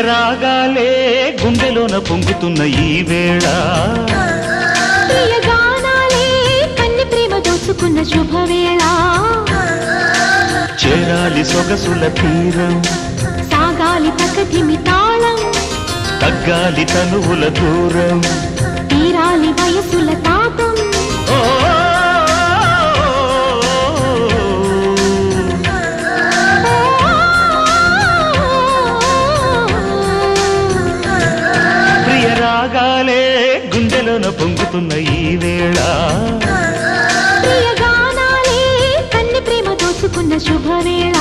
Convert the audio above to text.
రాగాలే గుండెలోన పొంగుతున్న ఈ వేళ ప్రియ గానాలే కన్ని ప్రేమ దోచుకున్న శుభవేళ చేరాలి సొగసుల తీరం సాగాలి ప్రకృతిమి తాళం తగ్గాలి తనువుల దూరం తీరాలి వయసుల తాపం రాగాలే గుండెలోన పొంగుతున్న ఈ వేళ ప్రియ గానాలే కన్ని ప్రేమ దోచుకున్న శుభవేళ